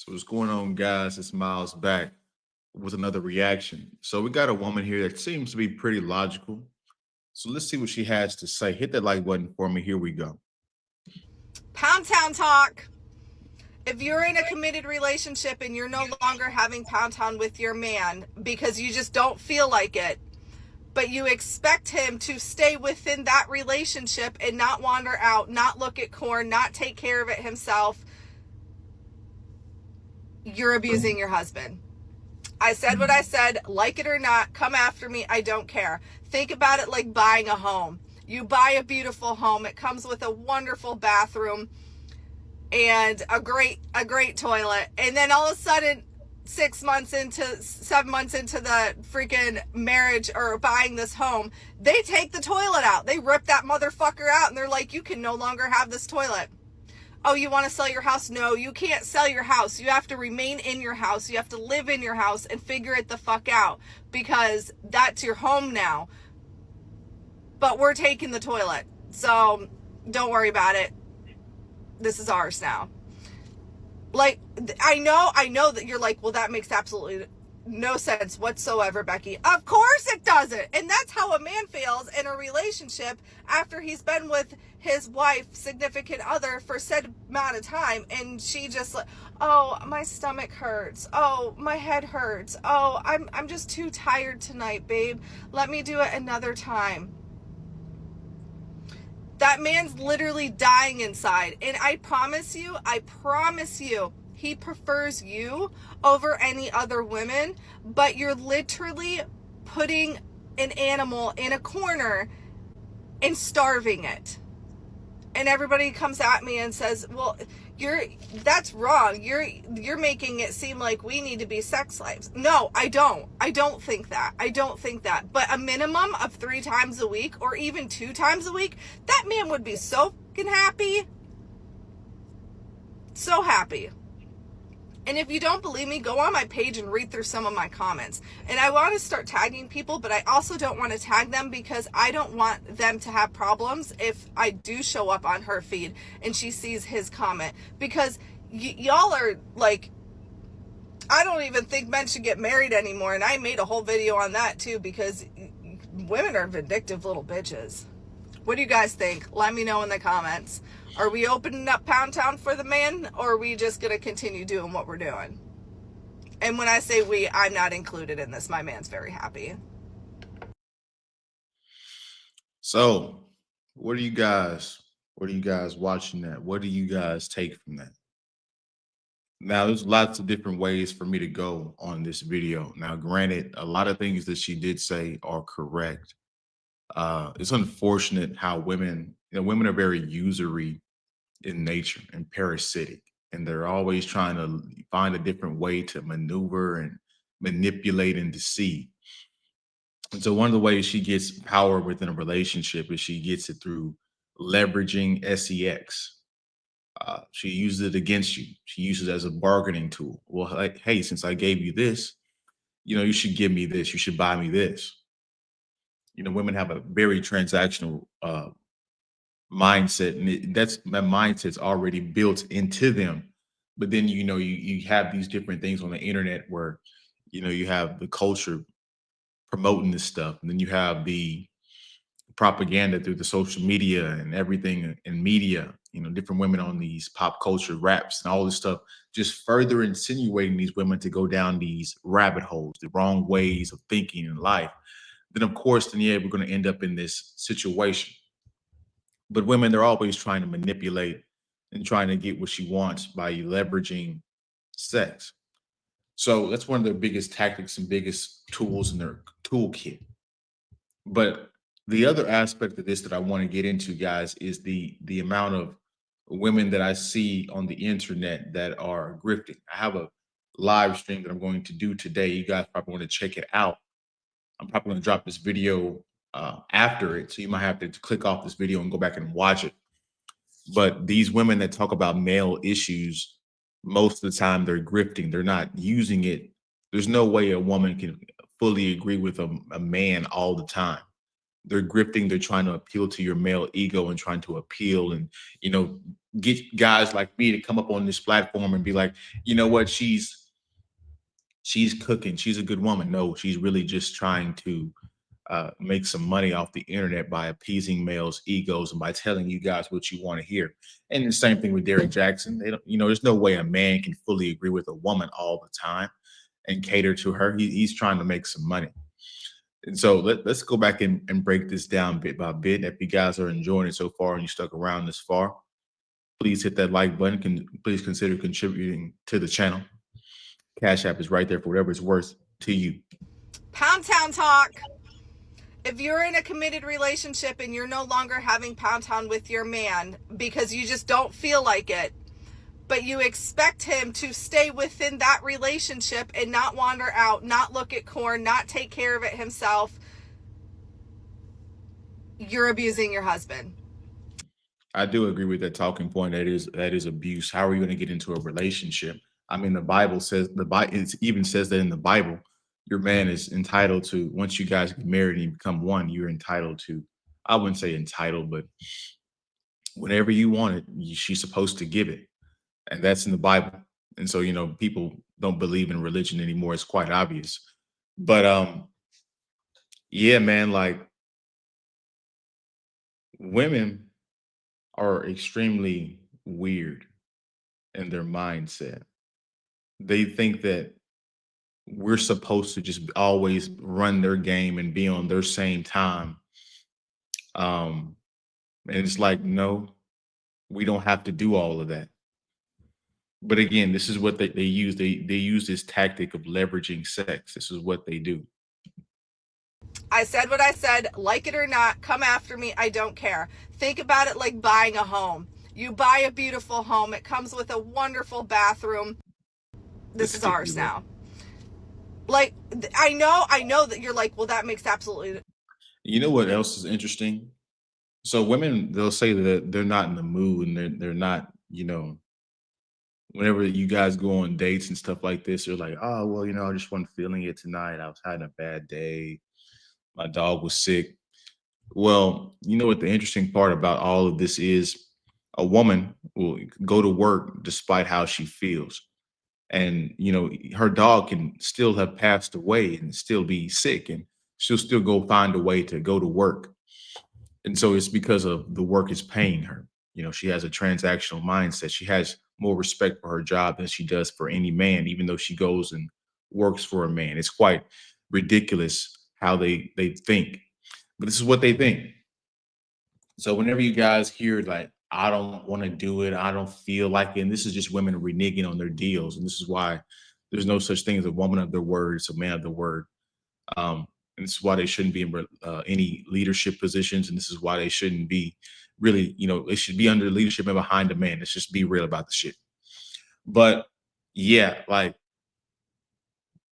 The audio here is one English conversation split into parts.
So what's going on, guys? It's Miles back with another reaction. So we got a woman here that seems to be pretty logical. So let's see what she has to say. Hit that like button for me. Here we go. Pound Town talk. If you're in a committed relationship and you're no longer having Pound Town with your man because you just don't feel like it, but you expect him to stay within that relationship and not wander out, not look at corn, not take care of it himself, you're abusing your husband. I said what I said, like it or not, come after me, I don't care. Think about it like buying a home. You buy a beautiful home, it comes with a wonderful bathroom and a great toilet, and then all of a sudden 7 months into the freaking marriage or buying this home, they take the toilet out, they rip that motherfucker out, and they're like, you can no longer have this toilet. Oh, you want to sell your house? No, you can't sell your house. You have to remain in your house. You have to live in your house and figure it the fuck out because that's your home now. But we're taking the toilet. So don't worry about it. This is ours now. Like, I know that you're like, well, that makes absolutely no sense whatsoever, Becky. Of course it doesn't. And that's how a man feels in a relationship after he's been with his wife, significant other, for said amount of time, and she just like, oh, my stomach hurts, oh, my head hurts, oh, I'm just too tired tonight, babe, let me do it another time. That man's literally dying inside. And I promise you, he prefers you over any other women, but you're literally putting an animal in a corner and starving it. And everybody comes at me and says, well, that's wrong. You're making it seem like we need to be sex slaves. No, I don't think that. But a minimum of 3 times a week or even 2 times a week, that man would be so fucking happy. So happy. And if you don't believe me, go on my page and read through some of my comments. And I want to start tagging people, but I also don't want to tag them because I don't want them to have problems if I do show up on her feed and she sees his comment. Because y'all are like, I don't even think men should get married anymore. And I made a whole video on that too because women are vindictive little bitches. What do you guys think? Let me know in the comments. Are we opening up Pound Town for the man, or are we just going to continue doing what we're doing? And when I say we, I'm not included in this. My man's very happy. So, what are you guys watching that? What do you guys take from that? Now, there's lots of different ways for me to go on this video. Now, granted, a lot of things that she did say are correct. It's unfortunate how women are very usury in nature and parasitic, and they're always trying to find a different way to maneuver and manipulate and deceive. And so, one of the ways she gets power within a relationship is she gets it through leveraging sex. She uses it against you. She uses it as a bargaining tool. Well, like, hey, since I gave you this, you should give me this. You should buy me this. Women have a very transactional mindset, and that mindset's already built into them. But then you have these different things on the internet where you have the culture promoting this stuff, and then you have the propaganda through the social media and everything in media. Different women on these pop culture raps and all this stuff, just further insinuating these women to go down these rabbit holes, the wrong ways of thinking in life. Then of course, then yeah, we're going to end up in this situation. But women, they're always trying to manipulate and trying to get what she wants by leveraging sex. So that's one of their biggest tactics and biggest tools in their toolkit. But the other aspect of this that I want to get into, guys, is the amount of women that I see on the internet that are grifting. I have a live stream that I'm going to do today. You guys probably want to check it out. I'm probably going to drop this video after it, so you might have to click off this video and go back and watch it. But these women that talk about male issues, most of the time they're grifting. They're not using it. There's no way a woman can fully agree with a man all the time. They're grifting. They're trying to appeal to your male ego and trying to appeal and get guys like me to come up on this platform and be like, you know what, she's cooking, she's a good woman. No, she's really just trying to make some money off the internet by appeasing males' egos and by telling you guys what you want to hear. And the same thing with Derek Jackson. They don't, there's no way a man can fully agree with a woman all the time and cater to her. He's trying to make some money. And so let's go back and break this down bit by bit. If you guys are enjoying it so far and you stuck around this far, please hit that like button. Please consider contributing to the channel. Cash App is right there for whatever it's worth to you. Pound Town talk. If you're in a committed relationship and you're no longer having Pound Town with your man because you just don't feel like it, but you expect him to stay within that relationship and not wander out, not look at corn, not take care of it himself, you're abusing your husband. I do agree with that talking point. That is abuse. How are you going to get into a relationship? I mean, the Bible says it even says that in the Bible, your man is entitled to, once you guys get married and you become one, you're entitled to. I wouldn't say entitled, but whenever you want it, she's supposed to give it, and that's in the Bible. And so people don't believe in religion anymore. It's quite obvious. But yeah, man, like women are extremely weird in their mindset. They think that we're supposed to just always run their game and be on their same time. Um, and it's like, no, we don't have to do all of that. But again, this is what they use. They use this tactic of leveraging sex. This is what they do. I said what I said, like it or not, come after me, I don't care. Think about it like buying a home. You buy a beautiful home, it comes with a wonderful bathroom. This is ours now. Like, I know that you're like, well, that makes absolutely. You know what else is interesting? So women, they'll say that they're not in the mood and they're not, whenever you guys go on dates and stuff like this, they're like, oh, well, I just wasn't feeling it tonight. I was having a bad day. My dog was sick. Well, you know what the interesting part about all of this is? A woman will go to work despite how she feels. And, her dog can still have passed away and still be sick, and she'll still go find a way to go to work. And so it's because of the work is paying her. She has a transactional mindset. She has more respect for her job than she does for any man, even though she goes and works for a man. It's quite ridiculous how they think, but this is what they think. So whenever you guys hear like, I don't want to do it, I don't feel like it, and this is just women reneging on their deals, and this is why there's no such thing as a woman of their word, it's a man of the word. And this is why they shouldn't be in any leadership positions, and this is why they shouldn't be really, they should be under leadership and behind a man. Let's just be real about the shit. But yeah, like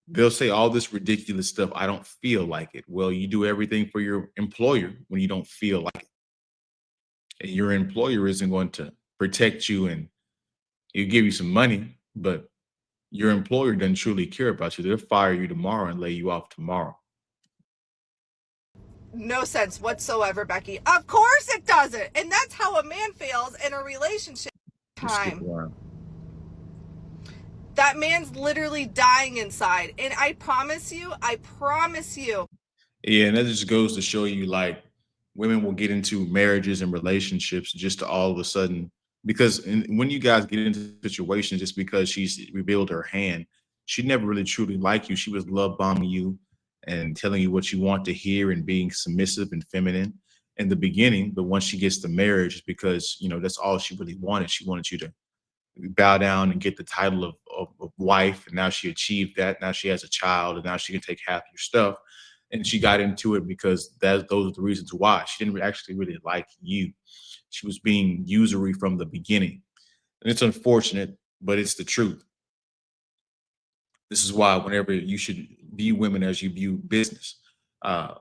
they'll say all this ridiculous stuff. I don't feel like it. Well, you do everything for your employer when you don't feel like it. And your employer isn't going to protect you and he'll give you some money, but your employer doesn't truly care about you. They'll fire you tomorrow and lay you off tomorrow. No sense whatsoever, Becky. Of course it doesn't. And that's how a man feels in a relationship time. That man's literally dying inside. And I promise you. Yeah, and that just goes to show you like women will get into marriages and relationships just to all of a sudden, because when you guys get into situations, just because she's revealed her hand, she never really truly liked you. She was love bombing you and telling you what you want to hear and being submissive and feminine in the beginning. But once she gets to marriage, it's because that's all she really wanted. She wanted you to bow down and get the title of wife, and now she achieved that. Now she has a child, and now she can take half your stuff. And she got into it because those are the reasons why. She didn't actually really like you. She was being usury from the beginning. And it's unfortunate, but it's the truth. This is why whenever you should view women as you view business. Uh,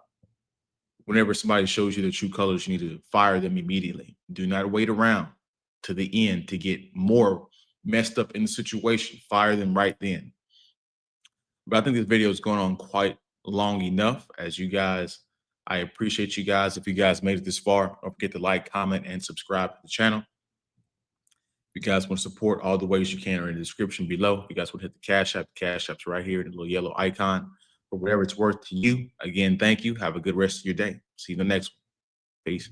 Whenever somebody shows you the true colors, you need to fire them immediately. Do not wait around to the end to get more messed up in the situation. Fire them right then. But I think this video is going on quite long enough. As you guys, I appreciate you guys. If you guys made it this far, don't forget to like, comment, and subscribe to the channel. If you guys want to support, all the ways you can are in the description below. If you guys want to hit the Cash App's right here, the little yellow icon, for whatever it's worth to you. Again, thank you. Have a good rest of your day. See you in the next one. Peace.